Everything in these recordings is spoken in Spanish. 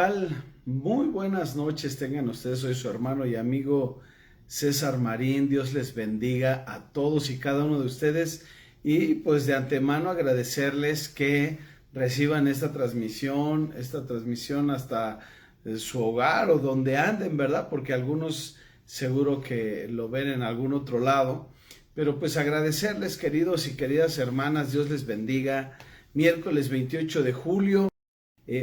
tal? Muy buenas noches tengan ustedes. Soy su hermano y amigo César Marín. Dios les bendiga a todos y cada uno de ustedes. Y pues de antemano agradecerles que reciban esta transmisión hasta su hogar o donde anden, ¿verdad? Porque algunos seguro que lo ven en algún otro lado. Pero pues agradecerles, queridos y queridas hermanas. Dios les bendiga. Miércoles 28 de julio.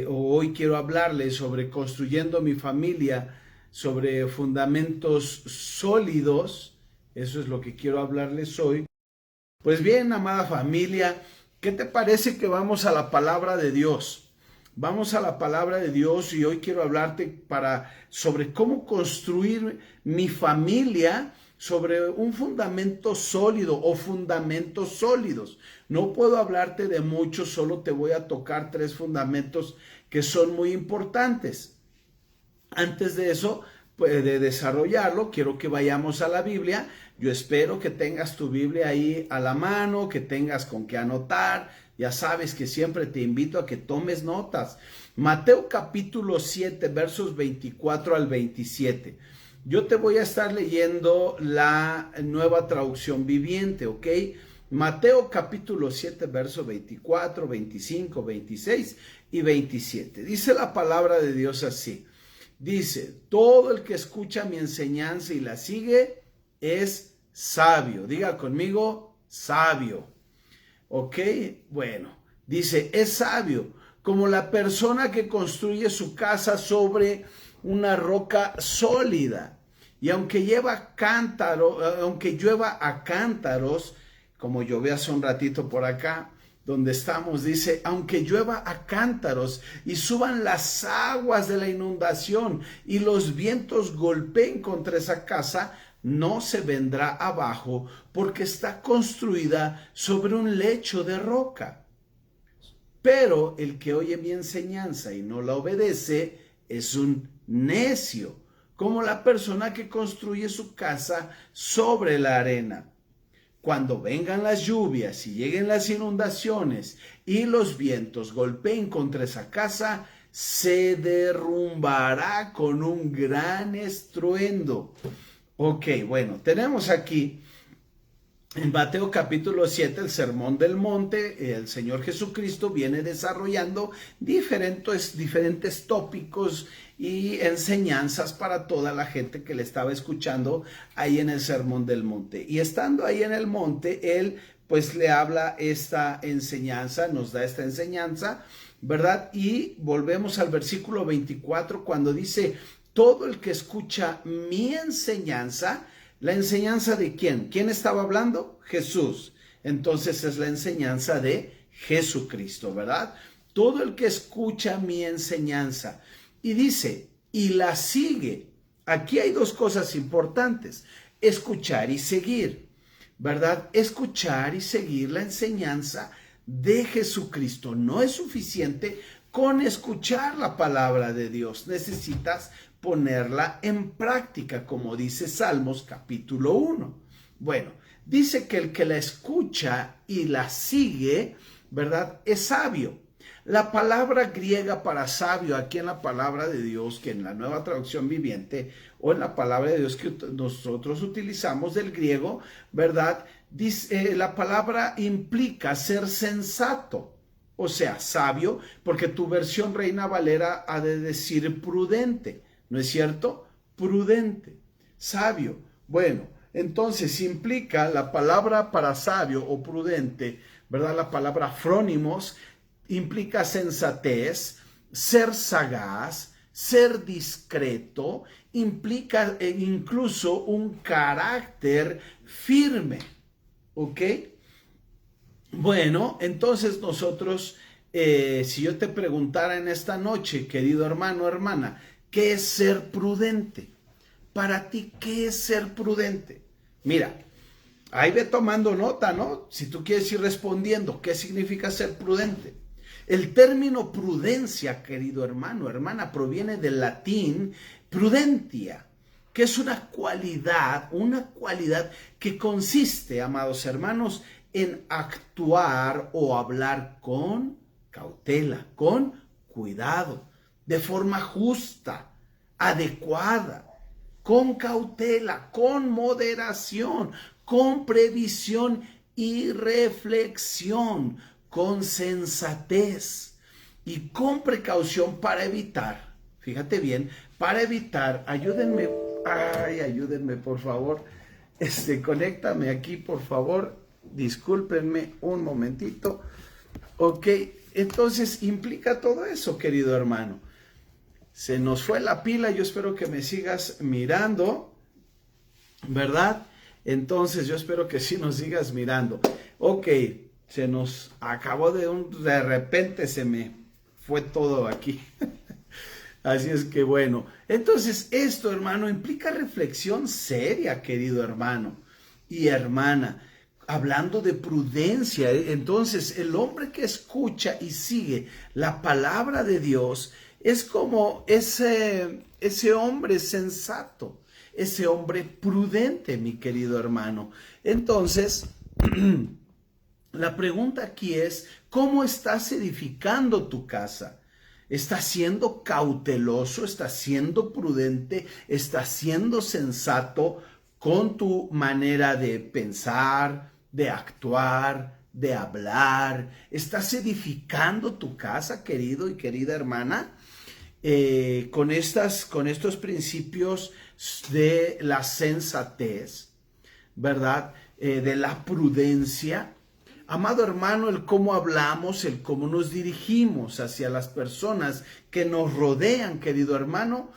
Hoy quiero hablarles sobre construyendo mi familia, sobre fundamentos sólidos. Eso es lo que quiero hablarles hoy. Pues bien, amada familia, ¿qué te parece que vamos a la palabra de Dios? Vamos a la palabra de Dios y hoy quiero hablarte sobre cómo construir mi familia sobre un fundamento sólido o fundamentos sólidos. No puedo hablarte de muchos, solo te voy a tocar 3 fundamentos que son muy importantes. Antes de eso, pues, de desarrollarlo, quiero que vayamos a la Biblia. Yo espero que tengas tu Biblia ahí a la mano, que tengas con qué anotar. Ya sabes que siempre te invito a que tomes notas. Mateo capítulo 7, versos 24 al 27. Yo te voy a estar leyendo la Nueva Traducción Viviente, ¿ok? Mateo capítulo 7, versos 24, 25, 26 y 27. Dice la palabra de Dios así. Dice, todo el que escucha mi enseñanza y la sigue es sabio. Diga conmigo, sabio. ¿Ok? Bueno, dice, es sabio, como la persona que construye su casa sobre una roca sólida. Y aunque llueva a cántaros, como llovió hace un ratito por acá, donde estamos, dice, aunque llueva a cántaros y suban las aguas de la inundación y los vientos golpeen contra esa casa, no se vendrá abajo porque está construida sobre un lecho de roca. Pero el que oye mi enseñanza y no la obedece es un necio, como la persona que construye su casa sobre la arena. Cuando vengan las lluvias y lleguen las inundaciones y los vientos golpeen contra esa casa, se derrumbará con un gran estruendo. Ok, bueno, tenemos aquí en Mateo capítulo 7, el Sermón del Monte. El Señor Jesucristo viene desarrollando diferentes tópicos y enseñanzas para toda la gente que le estaba escuchando ahí en el Sermón del Monte. Y estando ahí en el monte, Él pues le habla esta enseñanza, nos da esta enseñanza, ¿verdad? Y volvemos al versículo 24 cuando dice, todo el que escucha mi enseñanza. ¿La enseñanza de quién? ¿Quién estaba hablando? Jesús. Entonces es la enseñanza de Jesucristo, ¿verdad? Todo el que escucha mi enseñanza. Y dice, y la sigue. Aquí hay 2 cosas importantes. Escuchar y seguir, ¿verdad? Escuchar y seguir la enseñanza de Jesucristo. No es suficiente con escuchar la palabra de Dios. Necesitas ponerla en práctica, como dice Salmos capítulo 1. Bueno, dice que el que la escucha y la sigue, ¿verdad? Es sabio. La palabra griega para sabio aquí en la palabra de Dios, que en la Nueva Traducción Viviente o en la palabra de Dios que nosotros utilizamos del griego, ¿verdad? Dice, la palabra implica ser sensato, o sea, sabio, porque tu versión Reina Valera ha de decir prudente. ¿No es cierto? Prudente, sabio. Bueno, entonces implica la palabra para sabio o prudente, ¿verdad? La palabra frónimos implica sensatez, ser sagaz, ser discreto, implica incluso un carácter firme, ¿ok? Bueno, entonces nosotros, si yo te preguntara en esta noche, querido hermano, hermana, ¿qué es ser prudente? Para ti, ¿qué es ser prudente? Mira, ahí ve tomando nota, ¿no? Si tú quieres ir respondiendo, ¿qué significa ser prudente? El término prudencia, querido hermano, hermana, proviene del latín prudentia, que es una cualidad que consiste, amados hermanos, en actuar o hablar con cautela, con cuidado. de forma justa, adecuada, con cautela, con moderación, con previsión y reflexión, con sensatez y con precaución para evitar, fíjate bien, para evitar, ayúdenme, ayúdenme por favor, conéctame aquí por favor, discúlpenme un momentito, ok, entonces implica todo eso, querido hermano. Se nos fue la pila, yo espero que me sigas mirando, ¿verdad? Entonces yo espero que sí nos sigas mirando. Ok, se nos acabó de repente se me fue todo aquí. Así es que bueno, entonces esto, hermano, implica reflexión seria, querido hermano y hermana. Hablando de prudencia, entonces el hombre que escucha y sigue la palabra de Dios es como ese hombre sensato, ese hombre prudente, mi querido hermano. Entonces, la pregunta aquí es, ¿cómo estás edificando tu casa? ¿Estás siendo cauteloso? ¿Estás siendo prudente? ¿Estás siendo sensato con tu manera de pensar, de actuar, de hablar? ¿Estás edificando tu casa, querido y querida hermana? Con estos principios de la sensatez, ¿verdad? De la prudencia. Amado hermano, el cómo hablamos, el cómo nos dirigimos hacia las personas que nos rodean, querido hermano,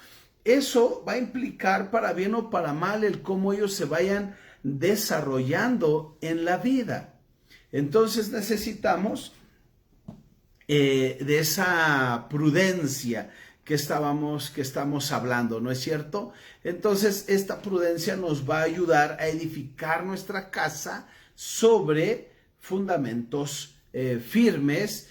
eso va a implicar para bien o para mal el cómo ellos se vayan desarrollando en la vida. Entonces necesitamos de esa prudencia que estamos hablando, ¿no es cierto? Entonces, esta prudencia nos va a ayudar a edificar nuestra casa sobre fundamentos firmes,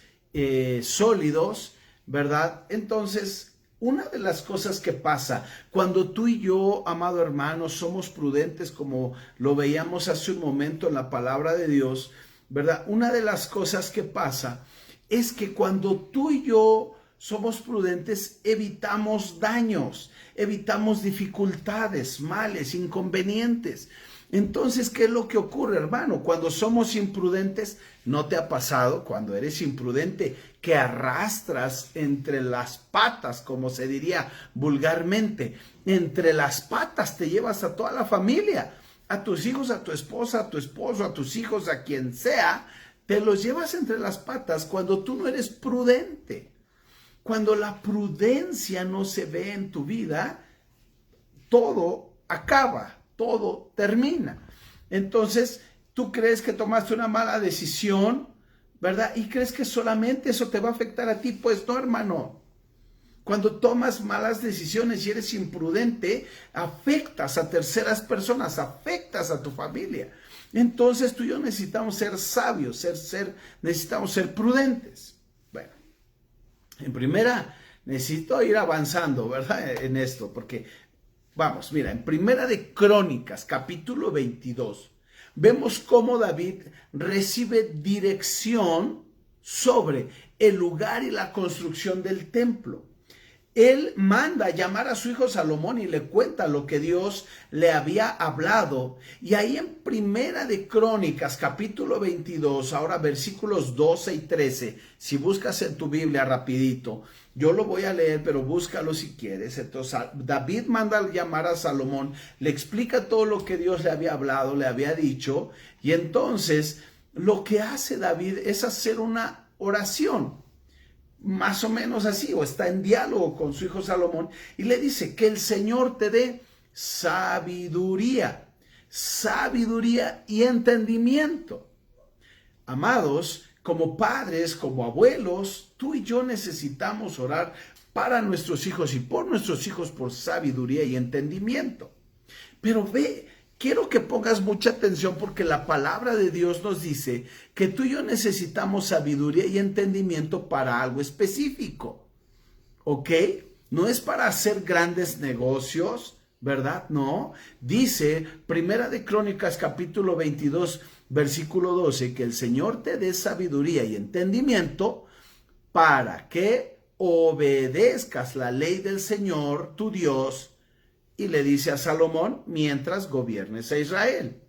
sólidos, ¿verdad? Entonces, una de las cosas que pasa cuando tú y yo, amado hermano, somos prudentes, como lo veíamos hace un momento en la palabra de Dios, ¿verdad? Una de las cosas que pasa es que cuando tú y yo somos prudentes, evitamos daños, evitamos dificultades, males, inconvenientes. Entonces, ¿qué es lo que ocurre, hermano? Cuando somos imprudentes, ¿no te ha pasado cuando eres imprudente que arrastras entre las patas, como se diría vulgarmente, entre las patas te llevas a toda la familia, a tus hijos, a tu esposa, a tu esposo, a tus hijos, a quien sea, te los llevas entre las patas cuando tú no eres prudente? Cuando la prudencia no se ve en tu vida, todo acaba, todo termina. Entonces, tú crees que tomaste una mala decisión, ¿verdad? Y crees que solamente eso te va a afectar a ti. Pues no, hermano. Cuando tomas malas decisiones y eres imprudente, afectas a terceras personas, afectas a tu familia. Entonces, tú y yo necesitamos ser sabios, necesitamos ser prudentes. Bueno, en primera, necesito ir avanzando, ¿verdad? En esto, porque, vamos, mira, en Primera de Crónicas, capítulo 22, vemos cómo David recibe dirección sobre el lugar y la construcción del templo. Él manda llamar a su hijo Salomón y le cuenta lo que Dios le había hablado. Y ahí en Primera de Crónicas, capítulo 22, ahora versículos 12 y 13, si buscas en tu Biblia rapidito, yo lo voy a leer, pero búscalo si quieres. Entonces, David manda llamar a Salomón, le explica todo lo que Dios le había hablado, le había dicho, y entonces lo que hace David es hacer una oración. Más o menos así, o está en diálogo con su hijo Salomón y le dice que el Señor te dé sabiduría y entendimiento. Amados, como padres, como abuelos, tú y yo necesitamos orar para nuestros hijos y por nuestros hijos por sabiduría y entendimiento. Pero quiero que pongas mucha atención porque la palabra de Dios nos dice que tú y yo necesitamos sabiduría y entendimiento para algo específico, ¿ok? No es para hacer grandes negocios, ¿verdad? No. Dice Primera de Crónicas capítulo 22, versículo 12, que el Señor te dé sabiduría y entendimiento. ¿Para qué? obedezcas la ley del Señor, tu Dios, y le dice a Salomón, mientras gobiernes a Israel.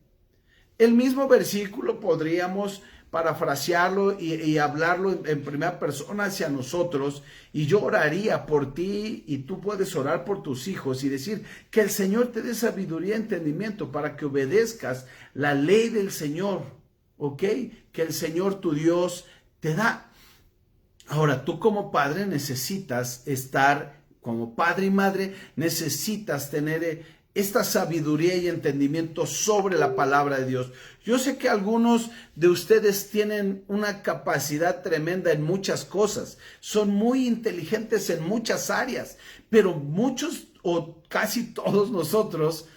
El mismo versículo podríamos parafrasearlo y hablarlo en primera persona hacia nosotros, y yo oraría por ti y tú puedes orar por tus hijos y decir que el Señor te dé sabiduría y entendimiento para que obedezcas la ley del Señor, ¿ok? Que el Señor tu Dios te da. Ahora, tú como padre necesitas estar, como padre y madre, necesitas tener esta sabiduría y entendimiento sobre la palabra de Dios. Yo sé que algunos de ustedes tienen una capacidad tremenda en muchas cosas, son muy inteligentes en muchas áreas, pero muchos o casi todos nosotros,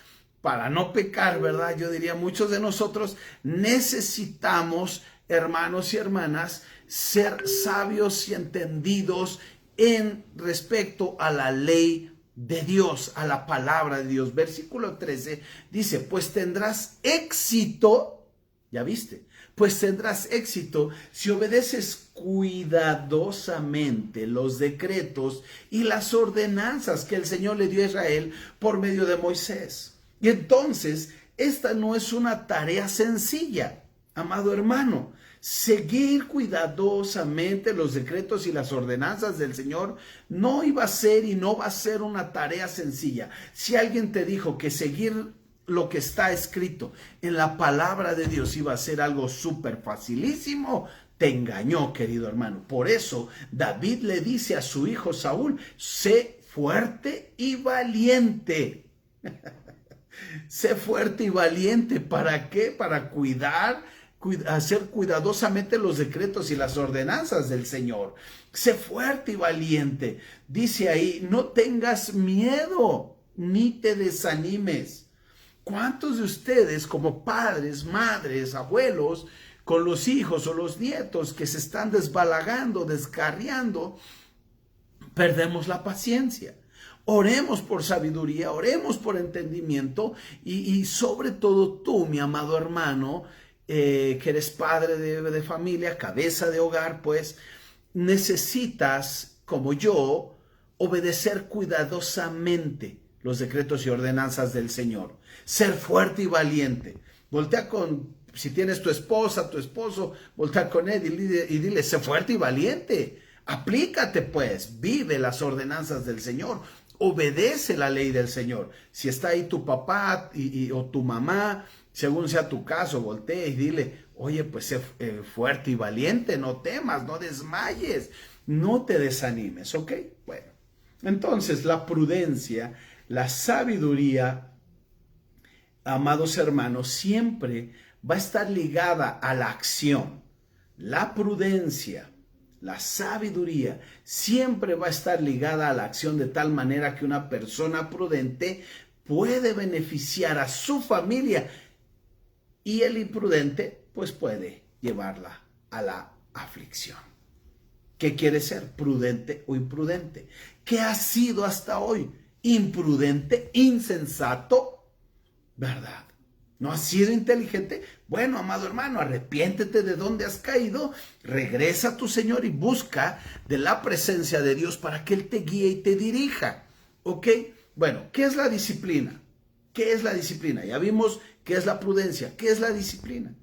para no pecar, ¿verdad? Yo diría muchos de nosotros necesitamos, hermanos y hermanas, ser sabios y entendidos en respecto a la ley de Dios, a la palabra de Dios. Versículo 13 dice, pues tendrás éxito, ya viste, pues tendrás éxito si obedeces cuidadosamente los decretos y las ordenanzas que el Señor le dio a Israel por medio de Moisés. Y entonces, esta no es una tarea sencilla, amado hermano. Seguir cuidadosamente los decretos y las ordenanzas del Señor no iba a ser y no va a ser una tarea sencilla. Si alguien te dijo que seguir lo que está escrito en la palabra de Dios iba a ser algo súper facilísimo, te engañó, querido hermano. Por eso David le dice a su hijo Saúl, sé fuerte y valiente. Sé fuerte y valiente. ¿Para qué? Para hacer cuidadosamente los decretos y las ordenanzas del Señor. Sé fuerte y valiente. Dice ahí, no tengas miedo ni te desanimes. ¿Cuántos de ustedes como padres, madres, abuelos, con los hijos o los nietos que se están desbalagando, descarriando, perdemos la paciencia? Oremos por sabiduría, oremos por entendimiento y sobre todo tú, mi amado hermano, que eres padre de familia, cabeza de hogar, pues necesitas, como yo, obedecer cuidadosamente los decretos y ordenanzas del Señor. Ser fuerte y valiente. Voltea si tienes tu esposa, tu esposo, voltea con él y dile, sé fuerte y valiente. Aplícate pues, vive las ordenanzas del Señor. Obedece la ley del Señor. Si está ahí tu papá o tu mamá, según sea tu caso, voltea y dile, oye, pues sé fuerte y valiente, no temas, no desmayes, no te desanimes, ¿ok? Bueno, entonces la prudencia, la sabiduría, amados hermanos, siempre va a estar ligada a la acción. La prudencia, la sabiduría siempre va a estar ligada a la acción de tal manera que una persona prudente puede beneficiar a su familia y el imprudente pues puede llevarla a la aflicción. ¿Qué quiere ser? ¿Prudente o imprudente? ¿Qué ha sido hasta hoy? ¿Imprudente? ¿Insensato? ¿Verdad? ¿No has sido inteligente? Bueno, amado hermano, arrepiéntete de donde has caído, regresa a tu Señor y busca de la presencia de Dios para que Él te guíe y te dirija. ¿Ok? Bueno, ¿qué es la disciplina? ¿Qué es la disciplina? Ya vimos qué es la prudencia. ¿Qué es la disciplina?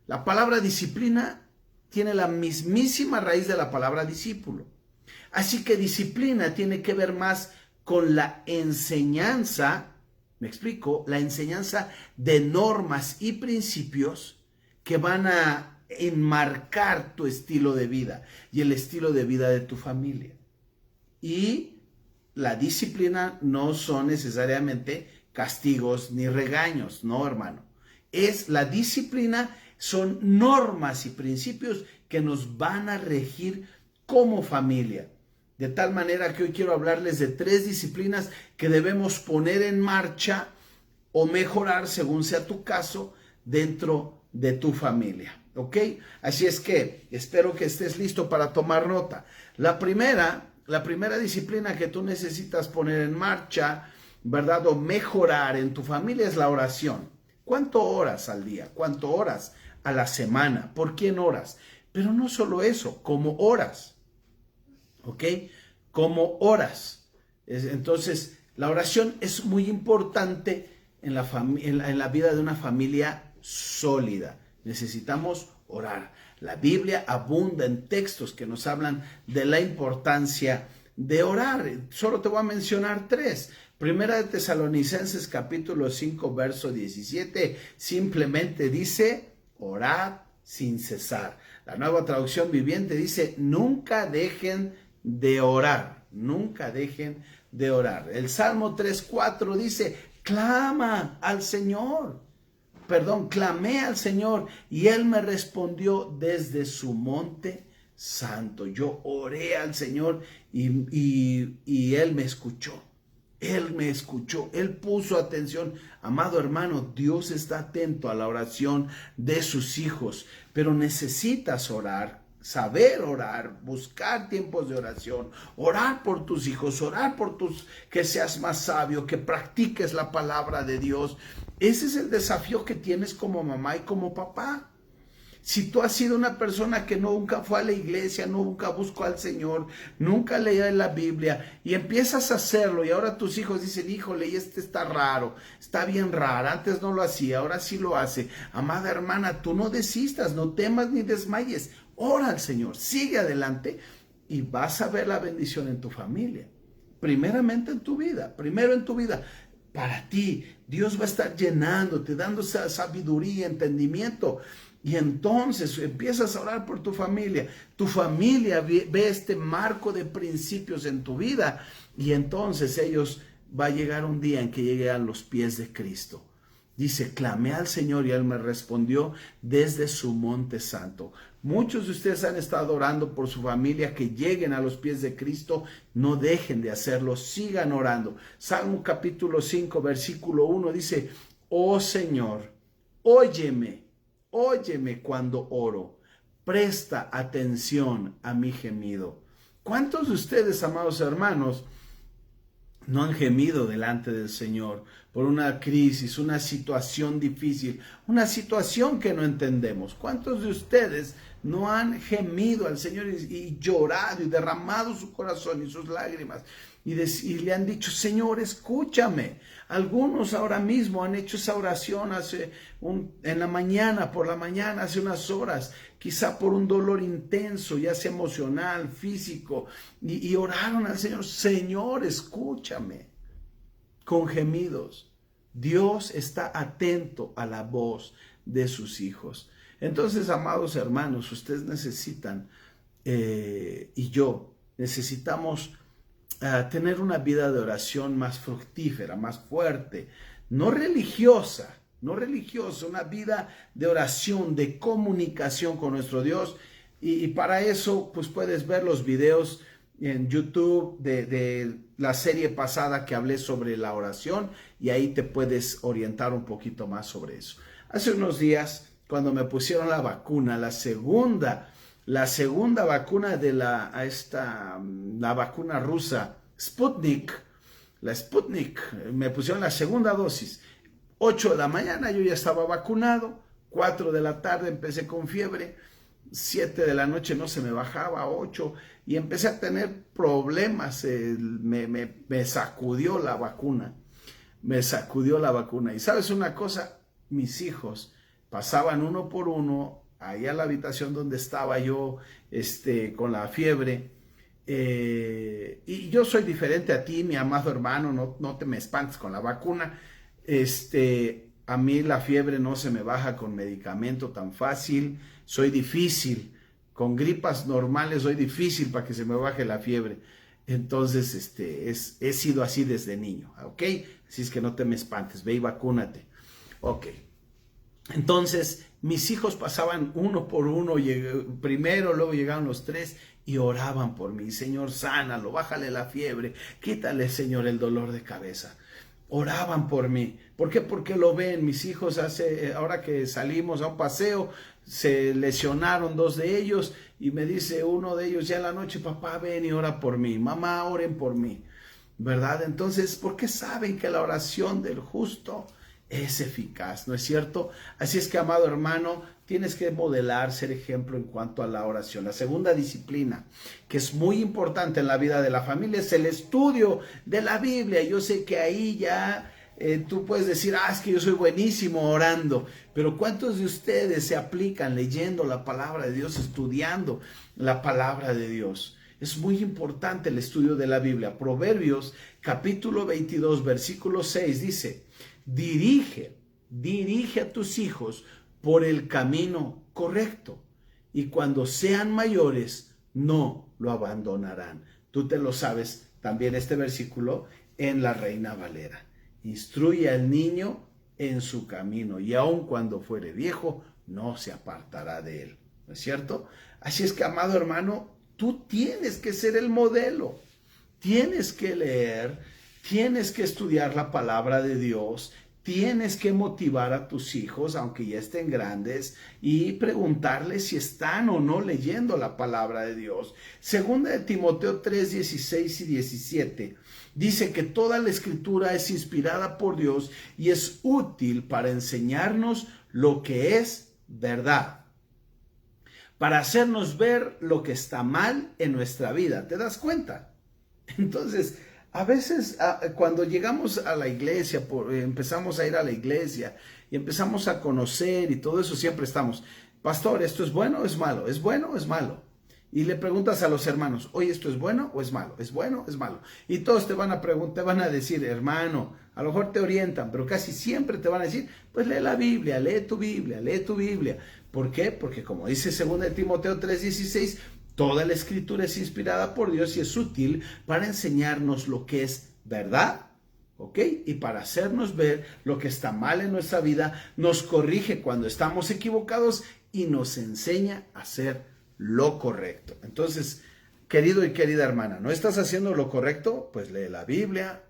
La palabra disciplina tiene la mismísima raíz de la palabra discípulo. Así que disciplina tiene que ver más con la enseñanza. Me explico, la enseñanza de normas y principios que van a enmarcar tu estilo de vida y el estilo de vida de tu familia. Y la disciplina no son necesariamente castigos ni regaños, no, hermano. La disciplina son normas y principios que nos van a regir como familia. De tal manera que hoy quiero hablarles de 3 disciplinas que debemos poner en marcha o mejorar, según sea tu caso, dentro de tu familia. ¿Ok? Así es que espero que estés listo para tomar nota. La primera disciplina que tú necesitas poner en marcha, ¿verdad? O mejorar en tu familia es la oración. ¿Cuánto oras al día? ¿Cuánto oras a la semana? ¿Por quién oras? Pero no solo eso, ¿cómo oras? ¿Ok? cómo oras. Entonces, la oración es muy importante en la vida de una familia sólida. Necesitamos orar. La Biblia abunda en textos que nos hablan de la importancia de orar. Solo te voy a mencionar 3. Primera de Tesalonicenses capítulo 5 verso 17 simplemente dice: orad sin cesar. La Nueva Traducción Viviente dice: nunca dejen de orar. Nunca dejen de orar. El Salmo 3:4 dice: clama al Señor. Clamé al Señor y Él me respondió desde su monte santo. Yo oré al Señor y Él me escuchó. Él me escuchó, Él puso atención. Amado hermano, Dios está atento a la oración de sus hijos, pero necesitas orar, saber orar, buscar tiempos de oración, orar por tus hijos, que seas más sabio, que practiques la palabra de Dios. Ese es el desafío que tienes como mamá y como papá. Si tú has sido una persona que nunca fue a la iglesia, nunca buscó al Señor, nunca leía la Biblia y empiezas a hacerlo y ahora tus hijos dicen: híjole, y este está raro, está bien raro, antes no lo hacía, ahora sí lo hace. Amada hermana, tú no desistas, no temas ni desmayes, ora al Señor, sigue adelante y vas a ver la bendición en tu familia. Primeramente en tu vida, primero en tu vida. Para ti, Dios va a estar llenándote, dando esa sabiduría, entendimiento. Y entonces empiezas a orar por tu familia ve este marco de principios en tu vida y entonces va a llegar un día en que llegue a los pies de Cristo. Dice: clamé al Señor y Él me respondió desde su monte santo. Muchos de ustedes han estado orando por su familia, que lleguen a los pies de Cristo. No dejen de hacerlo, sigan orando. Salmo capítulo 5 versículo 1 dice: oh Señor, óyeme cuando oro, presta atención a mi gemido. ¿Cuántos de ustedes, amados hermanos, no han gemido delante del Señor por una crisis, una situación difícil, una situación que no entendemos? ¿Cuántos de ustedes no han gemido al Señor y llorado y derramado su corazón y sus lágrimas y le han dicho: Señor, escúchame? Algunos ahora mismo han hecho esa oración por la mañana, hace unas horas, quizá por un dolor intenso, ya sea emocional, físico, y oraron al Señor: Señor, escúchame, con gemidos. Dios está atento a la voz de sus hijos. Entonces, amados hermanos, ustedes necesitan, y yo, necesitamos tener una vida de oración más fructífera, más fuerte, no religiosa, una vida de oración, de comunicación con nuestro Dios. Y para eso, pues puedes ver los videos en YouTube de la serie pasada que hablé sobre la oración y ahí te puedes orientar un poquito más sobre eso. Hace unos días, cuando me pusieron la vacuna, la segunda vacuna de la vacuna rusa, Sputnik, me pusieron la segunda dosis. 8 de la mañana yo ya estaba vacunado, 4 de la tarde empecé con fiebre, 7 de la noche no se me bajaba, 8, y empecé a tener problemas. Me sacudió la vacuna, y ¿sabes una cosa? Mis hijos pasaban uno por uno ahí a la habitación donde estaba yo con la fiebre, y yo soy diferente a ti, mi amado hermano, no te me espantes con la vacuna. A mí la fiebre no se me baja con medicamento tan fácil, soy difícil, con gripas normales soy difícil para que se me baje la fiebre. Entonces, he sido así desde niño, ¿ok? Así es que no te me espantes, ve y vacúnate. Ok. Entonces, mis hijos pasaban uno por uno, primero, luego llegaron los 3 y oraban por mí. Señor, sánalo, bájale la fiebre, quítale, Señor, el dolor de cabeza. Oraban por mí. ¿Por qué? Porque lo ven. Mis hijos ahora que salimos a un paseo, se lesionaron 2 de ellos y me dice uno de ellos ya en la noche: papá, ven y ora por mí. Mamá, oren por mí. ¿Verdad? Entonces, ¿por qué saben que la oración del justo es eficaz, ¿no es cierto? Así es que, amado hermano, tienes que modelar, ser ejemplo en cuanto a la oración. La segunda disciplina, que es muy importante en la vida de la familia, es el estudio de la Biblia. Yo sé que ahí ya tú puedes decir, es que yo soy buenísimo orando, pero ¿cuántos de ustedes se aplican leyendo la palabra de Dios, estudiando la palabra de Dios? Es muy importante el estudio de la Biblia. Proverbios capítulo 22, versículo 6 dice, dirige a tus hijos por el camino correcto, y cuando sean mayores no lo abandonarán. Tú te lo sabes también este versículo en la Reina Valera. Instruye al niño en su camino, y aun cuando fuere viejo no se apartará de él. ¿No es cierto? Así es que, amado hermano, tú tienes que ser el modelo. Tienes que leer, tienes que estudiar la palabra de Dios, tienes que motivar a tus hijos, aunque ya estén grandes, y preguntarles si están o no leyendo la palabra de Dios. Segunda de Timoteo 3, 16 y 17 dice que toda la escritura es inspirada por Dios y es útil para enseñarnos lo que es verdad, para hacernos ver lo que está mal en nuestra vida. ¿Te das cuenta? Entonces, a veces cuando llegamos a la iglesia, empezamos a ir a la iglesia y empezamos a conocer y todo eso, siempre estamos, pastor, ¿esto es bueno o es malo? ¿Es bueno o es malo? Y le preguntas a los hermanos, oye, ¿esto es bueno o es malo? ¿Es bueno o es malo? Y todos te van a preguntar, te van a decir, hermano, a lo mejor te orientan, pero casi siempre te van a decir, pues lee la Biblia, lee tu Biblia, lee tu Biblia. ¿Por qué? Porque como dice 2 de Timoteo 3:16, toda la escritura es inspirada por Dios y es útil para enseñarnos lo que es verdad, ¿ok? Y para hacernos ver lo que está mal en nuestra vida, nos corrige cuando estamos equivocados y nos enseña a hacer lo correcto. Entonces, querido y querida hermana, ¿no estás haciendo lo correcto? Pues lee la Biblia,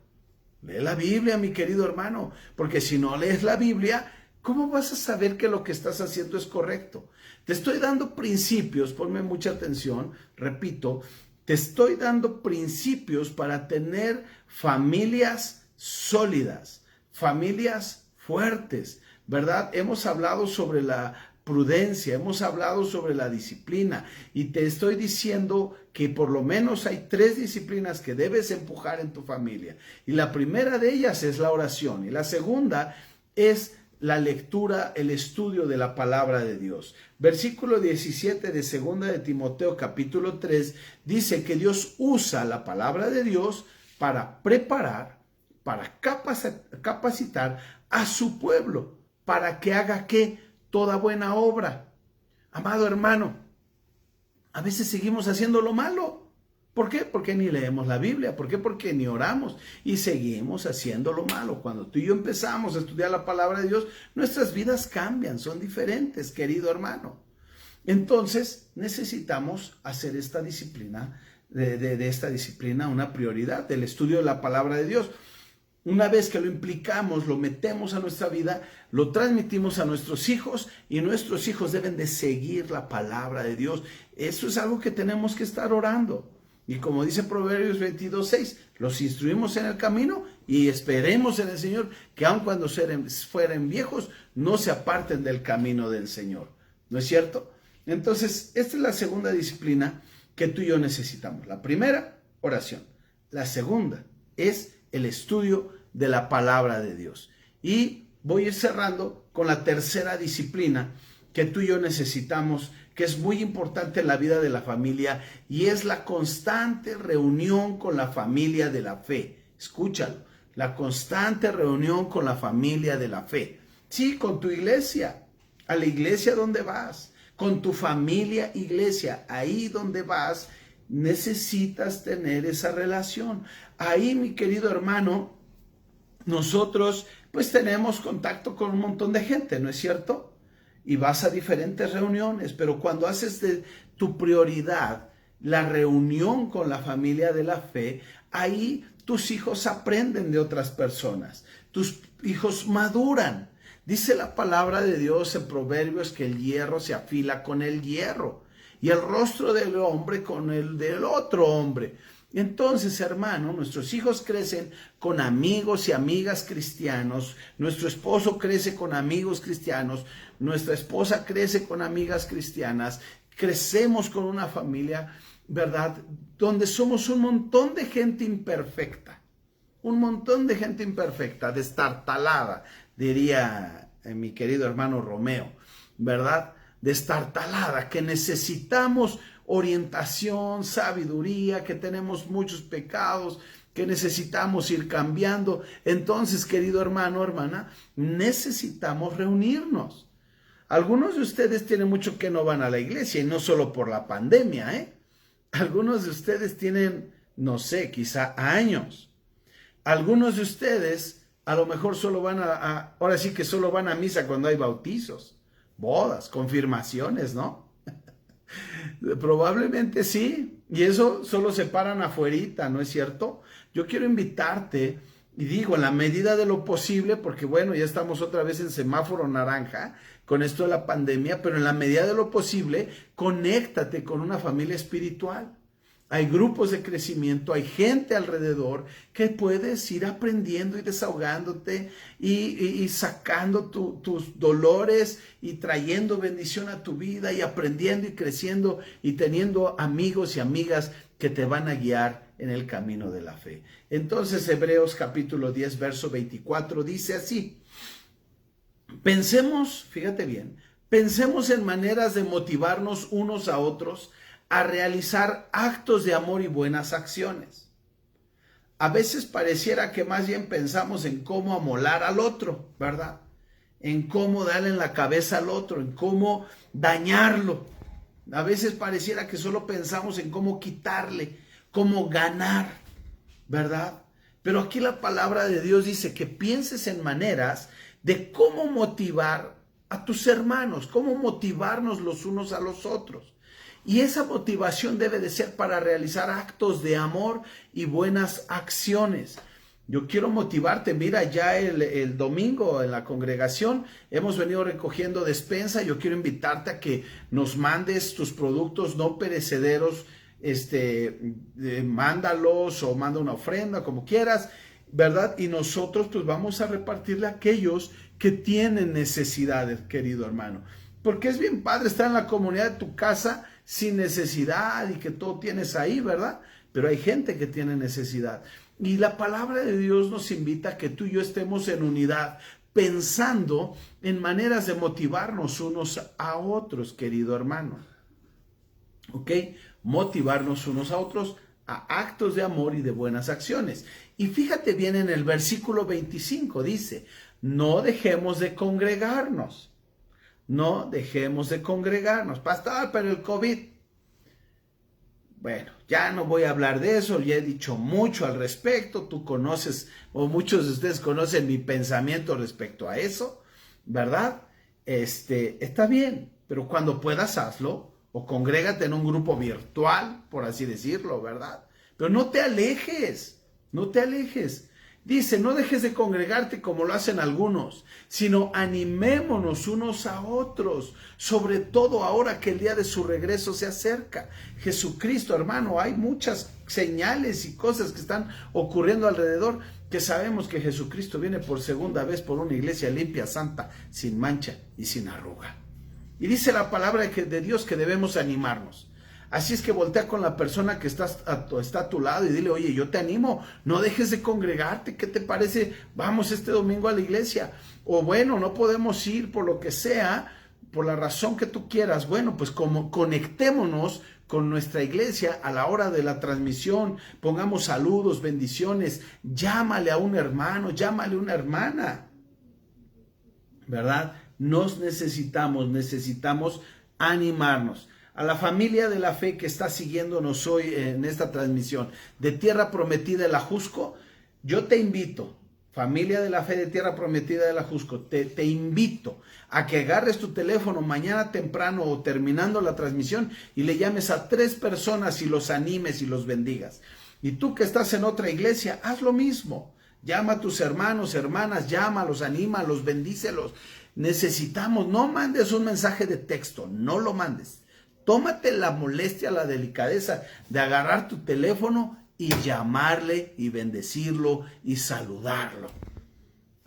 mi querido hermano, porque si no lees la Biblia, ¿cómo vas a saber que lo que estás haciendo es correcto? Te estoy dando principios, ponme mucha atención, repito, te estoy dando principios para tener familias sólidas, familias fuertes, ¿verdad? Hemos hablado sobre la prudencia, hemos hablado sobre la disciplina y te estoy diciendo que por lo menos hay 3 disciplinas que debes empujar en tu familia. Y la primera de ellas es la oración y la segunda es la lectura, el estudio de la palabra de Dios. Versículo 17 de 2 de Timoteo capítulo 3 dice que Dios usa la palabra de Dios para preparar, para capacitar a su pueblo, para que haga ¿qué? Toda buena obra. Amado hermano, a veces seguimos haciendo lo malo. ¿Por qué? Porque ni leemos la Biblia. ¿Por qué? Porque ni oramos y seguimos haciendo lo malo. Cuando tú y yo empezamos a estudiar la palabra de Dios, nuestras vidas cambian, son diferentes, querido hermano. Entonces, necesitamos hacer esta disciplina, de esta disciplina una prioridad, del estudio de la palabra de Dios. Una vez que lo implicamos, lo metemos a nuestra vida, lo transmitimos a nuestros hijos y nuestros hijos deben de seguir la palabra de Dios. Eso es algo que tenemos que estar orando. Y como dice Proverbios 22:6, los instruimos en el camino y esperemos en el Señor que aun cuando fueren viejos, no se aparten del camino del Señor. ¿No es cierto? Entonces, esta es la segunda disciplina que tú y yo necesitamos. La primera, oración. La segunda es el estudio de la palabra de Dios. Y voy a ir cerrando con la tercera disciplina que tú y yo necesitamos, que es muy importante en la vida de la familia, y es la constante reunión con la familia de la fe. Escúchalo, la constante reunión con la familia de la fe. Sí, con tu iglesia, a la iglesia donde vas, con tu familia iglesia, ahí donde vas, necesitas tener esa relación. Ahí, mi querido hermano, nosotros pues tenemos contacto con un montón de gente, ¿no es cierto? Y vas a diferentes reuniones, pero cuando haces de tu prioridad la reunión con la familia de la fe, ahí tus hijos aprenden de otras personas, tus hijos maduran. Dice la palabra de Dios en Proverbios que el hierro se afila con el hierro y el rostro del hombre con el del otro hombre. Entonces, hermano, nuestros hijos crecen con amigos y amigas cristianos, nuestro esposo crece con amigos cristianos, nuestra esposa crece con amigas cristianas, crecemos con una familia, ¿verdad? Donde somos un montón de gente imperfecta, destartalada, diría mi querido hermano Romeo, ¿verdad? Destartalada, que necesitamos orientación, sabiduría, que tenemos muchos pecados, que necesitamos ir cambiando. Entonces, querido hermano, hermana, necesitamos reunirnos. Algunos de ustedes tienen mucho que no van a la iglesia, y no solo por la pandemia, ¿eh? Algunos de ustedes tienen, no sé, quizá años. Algunos de ustedes a lo mejor solo van ahora sí que solo van a misa cuando hay bautizos, bodas, confirmaciones, ¿no? Probablemente sí, y eso solo se paran afuerita, ¿no es cierto? Yo quiero invitarte, y digo, en la medida de lo posible, porque bueno, ya estamos otra vez en semáforo naranja con esto de la pandemia, pero en la medida de lo posible, conéctate con una familia espiritual. Hay grupos de crecimiento, hay gente alrededor que puedes ir aprendiendo y desahogándote y sacando tus dolores y trayendo bendición a tu vida y aprendiendo y creciendo y teniendo amigos y amigas que te van a guiar en el camino de la fe. Entonces, Hebreos capítulo 10, verso 24 dice así: pensemos, fíjate bien, pensemos en maneras de motivarnos unos a otros a realizar actos de amor y buenas acciones. A veces pareciera que más bien pensamos en cómo amolar al otro, ¿verdad? En cómo darle en la cabeza al otro, en cómo dañarlo. A veces pareciera que solo pensamos en cómo quitarle, cómo ganar, ¿verdad? Pero aquí la palabra de Dios dice que pienses en maneras de cómo motivar a tus hermanos, cómo motivarnos los unos a los otros. Y esa motivación debe de ser para realizar actos de amor y buenas acciones. Yo quiero motivarte, mira, ya el domingo en la congregación hemos venido recogiendo despensa. Yo quiero invitarte a que nos mandes tus productos no perecederos, mándalos o manda una ofrenda, como quieras, ¿verdad? Y nosotros pues vamos a repartirle a aquellos que tienen necesidades, querido hermano. Porque es bien padre estar en la comunidad de tu casa sin necesidad y que todo tienes ahí, ¿verdad? Pero hay gente que tiene necesidad. Y la palabra de Dios nos invita a que tú y yo estemos en unidad, pensando en maneras de motivarnos unos a otros, querido hermano. ¿Ok? Motivarnos unos a otros a actos de amor y de buenas acciones. Y fíjate bien en el versículo 25, dice, no dejemos de congregarnos. No dejemos de congregarnos. Pastor, pero el COVID. Bueno, ya no voy a hablar de eso, ya he dicho mucho al respecto. Tú conoces, o muchos de ustedes conocen mi pensamiento respecto a eso, ¿verdad? Está bien, pero cuando puedas hazlo, o congrégate en un grupo virtual, por así decirlo, ¿verdad? Pero no te alejes, no te alejes. Dice, no dejes de congregarte como lo hacen algunos, sino animémonos unos a otros, sobre todo ahora que el día de su regreso se acerca. Jesucristo, hermano, hay muchas señales y cosas que están ocurriendo alrededor, que sabemos que Jesucristo viene por segunda vez por una iglesia limpia, santa, sin mancha y sin arruga. Y dice la palabra de Dios que debemos animarnos. Así es que voltea con la persona que está a tu lado y dile, oye, yo te animo, no dejes de congregarte, ¿qué te parece? Vamos este domingo a la iglesia. O bueno, no podemos ir por lo que sea, por la razón que tú quieras. Bueno, pues como conectémonos con nuestra iglesia a la hora de la transmisión, pongamos saludos, bendiciones, llámale a un hermano, llámale a una hermana, ¿verdad? Necesitamos animarnos. A la familia de la fe que está siguiéndonos hoy en esta transmisión de Tierra Prometida de la Jusco, yo te invito, familia de la fe de Tierra Prometida de la Jusco, te invito a que agarres tu teléfono mañana temprano o terminando la transmisión y le llames a 3 personas y los animes y los bendigas. Y tú que estás en otra iglesia, haz lo mismo. Llama a tus hermanos, hermanas, llámalos, anímalos, bendícelos. Necesitamos, no mandes un mensaje de texto, no lo mandes. Tómate la molestia, la delicadeza de agarrar tu teléfono y llamarle y bendecirlo y saludarlo.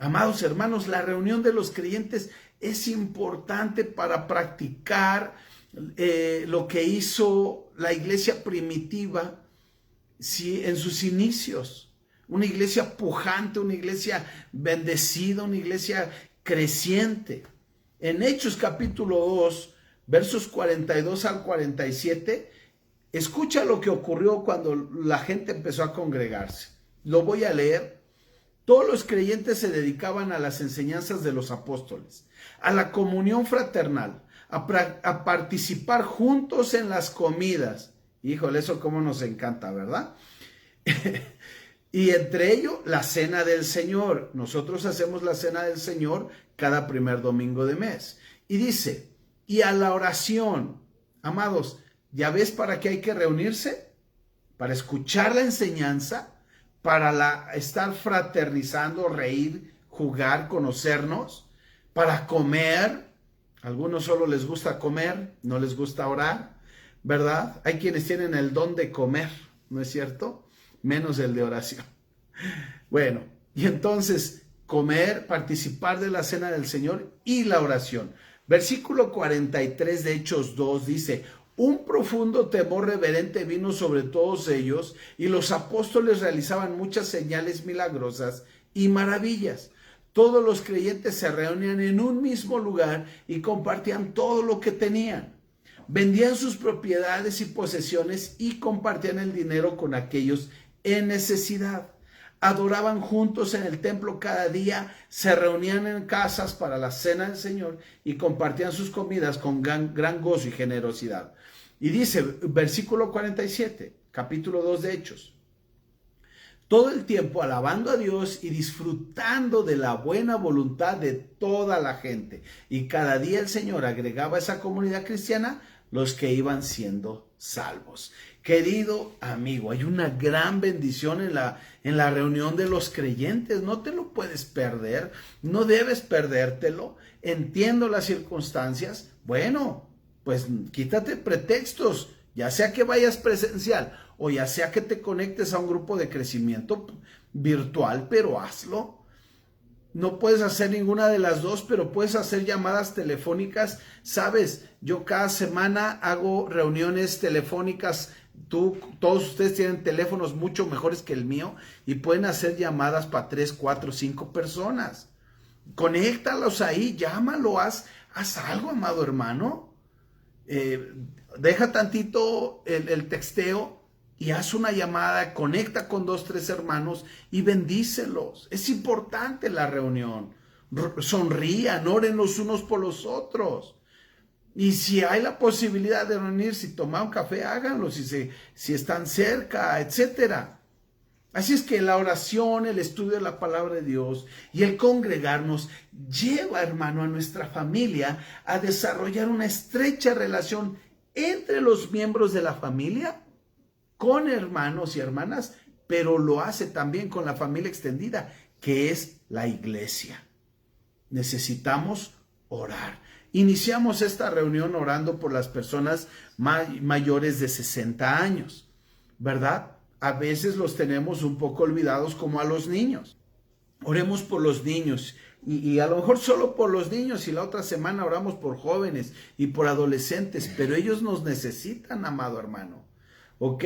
Amados hermanos, la reunión de los creyentes es importante para practicar lo que hizo la iglesia primitiva en sus inicios. Una iglesia pujante, una iglesia bendecida, una iglesia creciente. En Hechos capítulo 2, versos 42 al 47, escucha lo que ocurrió cuando la gente empezó a congregarse. Lo voy a leer. Todos los creyentes se dedicaban a las enseñanzas de los apóstoles, a la comunión fraternal, a participar juntos en las comidas. Híjole, eso cómo nos encanta, ¿verdad? Y entre ello, la cena del Señor. Nosotros hacemos la cena del Señor cada primer domingo de mes. Y dice, y a la oración. Amados, ¿ya ves para qué hay que reunirse? Para escuchar la enseñanza, para estar fraternizando, reír, jugar, conocernos, para comer. A algunos solo les gusta comer, no les gusta orar, ¿verdad? Hay quienes tienen el don de comer, ¿no es cierto? Menos el de oración. Bueno, y entonces comer, participar de la cena del Señor y la oración. Versículo 43 de Hechos 2 dice, un profundo temor reverente vino sobre todos ellos y los apóstoles realizaban muchas señales milagrosas y maravillas. Todos los creyentes se reunían en un mismo lugar y compartían todo lo que tenían. Vendían sus propiedades y posesiones y compartían el dinero con aquellos en necesidad. Adoraban juntos en el templo cada día, se reunían en casas para la cena del Señor y compartían sus comidas con gran gozo y generosidad. Y dice, versículo 47, capítulo 2 de Hechos, todo el tiempo alabando a Dios y disfrutando de la buena voluntad de toda la gente. Y cada día el Señor agregaba a esa comunidad cristiana los que iban siendo salvos. Querido amigo, hay una gran bendición en la reunión de los creyentes. No te lo puedes perder, no debes perdértelo. Entiendo las circunstancias. Bueno, pues quítate pretextos, ya sea que vayas presencial o ya sea que te conectes a un grupo de crecimiento virtual, pero hazlo. No puedes hacer ninguna de las dos, pero puedes hacer llamadas telefónicas. Sabes, yo cada semana hago reuniones telefónicas. Todos ustedes tienen teléfonos mucho mejores que el mío y pueden hacer llamadas para 3, 4, 5 personas. Conéctalos ahí, llámalo, haz algo, amado hermano. Deja tantito el texteo y haz una llamada, conecta con 2, 3 hermanos y bendícelos. Es importante la reunión. Sonrían, oren los unos por los otros. Y si hay la posibilidad de reunirse y tomar un café, háganlo, si están cerca, etcétera. Así es que la oración, el estudio de la palabra de Dios y el congregarnos lleva, hermano, a nuestra familia a desarrollar una estrecha relación entre los miembros de la familia, con hermanos y hermanas, pero lo hace también con la familia extendida, que es la iglesia. Necesitamos orar. Iniciamos esta reunión orando por las personas mayores de 60 años, ¿verdad? A veces los tenemos un poco olvidados como a los niños. Oremos por los niños y a lo mejor solo por los niños y la otra semana oramos por jóvenes y por adolescentes, pero ellos nos necesitan, amado hermano. ¿Ok?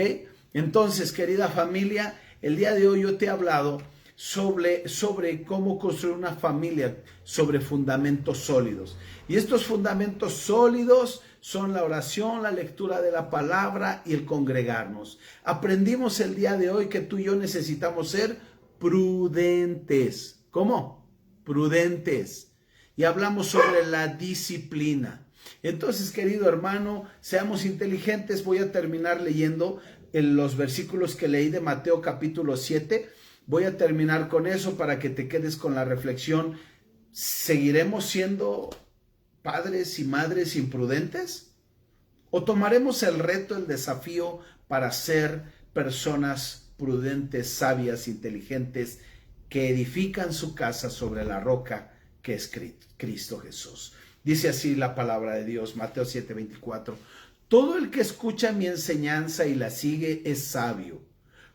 Entonces, querida familia, el día de hoy yo te he hablado sobre cómo construir una familia sobre fundamentos sólidos. Y estos fundamentos sólidos son la oración, la lectura de la palabra y el congregarnos. Aprendimos el día de hoy que tú y yo necesitamos ser prudentes. ¿Cómo? Prudentes. Y hablamos sobre la disciplina. Entonces, querido hermano, seamos inteligentes. Voy a terminar leyendo los versículos que leí de Mateo capítulo 7. Voy a terminar con eso para que te quedes con la reflexión. ¿Seguiremos siendo padres y madres imprudentes? ¿O tomaremos el reto, el desafío para ser personas prudentes, sabias, inteligentes, que edifican su casa sobre la roca que es Cristo Jesús? Dice así la palabra de Dios, Mateo 7:24. Todo el que escucha mi enseñanza y la sigue es sabio,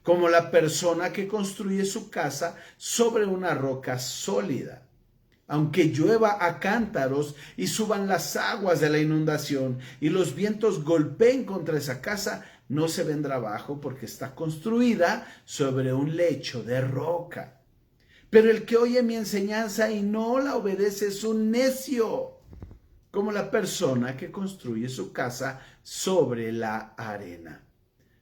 como la persona que construye su casa sobre una roca sólida. Aunque llueva a cántaros y suban las aguas de la inundación y los vientos golpeen contra esa casa, no se vendrá abajo porque está construida sobre un lecho de roca. Pero el que oye mi enseñanza y no la obedece es un necio, como la persona que construye su casa sobre la arena.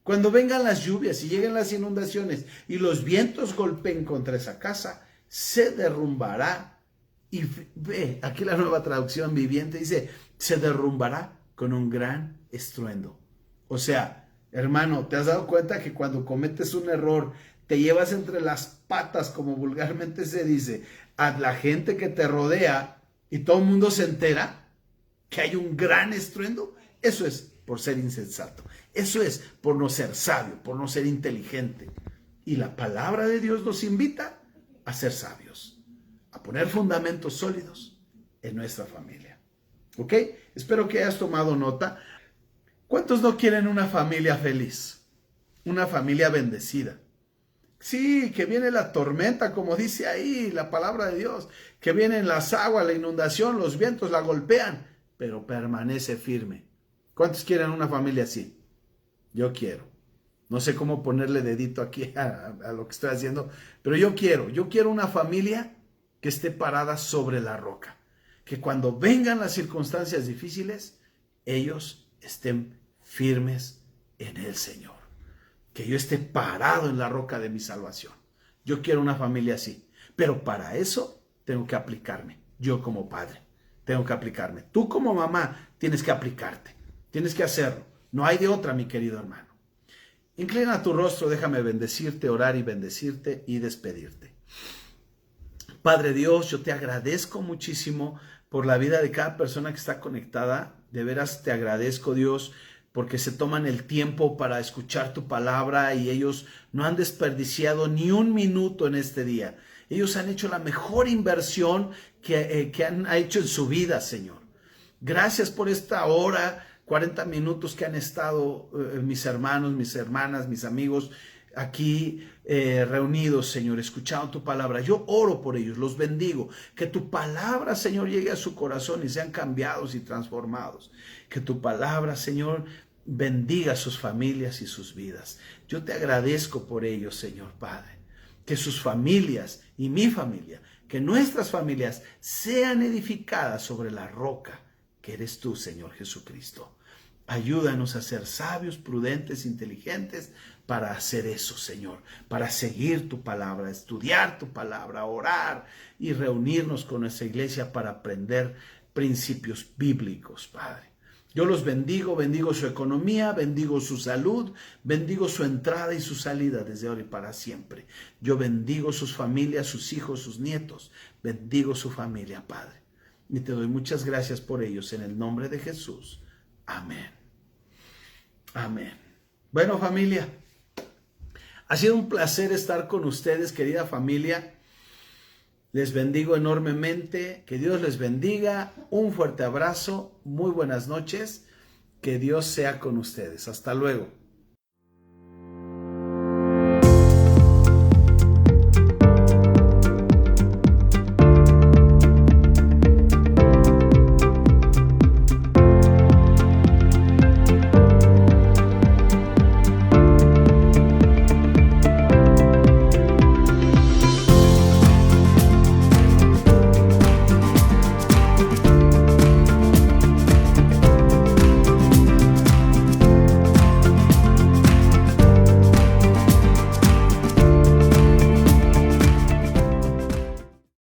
Cuando vengan las lluvias y lleguen las inundaciones y los vientos golpeen contra esa casa, se derrumbará. Y ve, aquí la Nueva Traducción Viviente dice, se derrumbará con un gran estruendo. O sea, hermano, ¿te has dado cuenta que cuando cometes un error, te llevas entre las patas, como vulgarmente se dice, a la gente que te rodea y todo el mundo se entera que hay un gran estruendo? Eso es por ser insensato. Eso es por no ser sabio, por no ser inteligente. Y la palabra de Dios nos invita a ser sabios, a poner fundamentos sólidos en nuestra familia. ¿Ok? Espero que hayas tomado nota. ¿Cuántos no quieren una familia feliz? Una familia bendecida. Sí, que viene la tormenta, como dice ahí la palabra de Dios, que vienen las aguas, la inundación, los vientos la golpean, pero permanece firme. ¿Cuántos quieren una familia así? Yo quiero. No sé cómo ponerle dedito aquí a lo que estoy haciendo, pero yo quiero una familia que esté parada sobre la roca, que cuando vengan las circunstancias difíciles, ellos estén firmes en el Señor, que yo esté parado en la roca de mi salvación. Yo quiero una familia así, pero para eso tengo que aplicarme, yo como padre, tengo que aplicarme. Tú como mamá tienes que aplicarte, tienes que hacerlo, no hay de otra, mi querido hermano. Inclina tu rostro, déjame bendecirte, orar y bendecirte y despedirte. Padre Dios, yo te agradezco muchísimo por la vida de cada persona que está conectada. De veras te agradezco, Dios, porque se toman el tiempo para escuchar tu palabra y ellos no han desperdiciado ni un minuto en este día. Ellos han hecho la mejor inversión que han hecho en su vida, Señor. Gracias por esta hora, 40 minutos que han estado mis hermanos, mis hermanas, mis amigos aquí reunidos, Señor, escuchando tu palabra. Yo oro por ellos, los bendigo. Que tu palabra, Señor, llegue a su corazón y sean cambiados y transformados. Que tu palabra, Señor, bendiga sus familias y sus vidas. Yo te agradezco por ellos, Señor Padre. Que sus familias y mi familia, que nuestras familias sean edificadas sobre la roca que eres tú, Señor Jesucristo. Ayúdanos a ser sabios, prudentes, inteligentes para hacer eso, Señor, para seguir tu palabra, estudiar tu palabra, orar y reunirnos con nuestra iglesia para aprender principios bíblicos, Padre. Yo los bendigo, bendigo su economía, bendigo su salud, bendigo su entrada y su salida desde ahora y para siempre. Yo bendigo sus familias, sus hijos, sus nietos, bendigo su familia, Padre. Y te doy muchas gracias por ellos en el nombre de Jesús. Amén. Amén. Bueno, familia, ha sido un placer estar con ustedes, querida familia. Les bendigo enormemente. Que Dios les bendiga. Un fuerte abrazo. Muy buenas noches. Que Dios sea con ustedes. Hasta luego.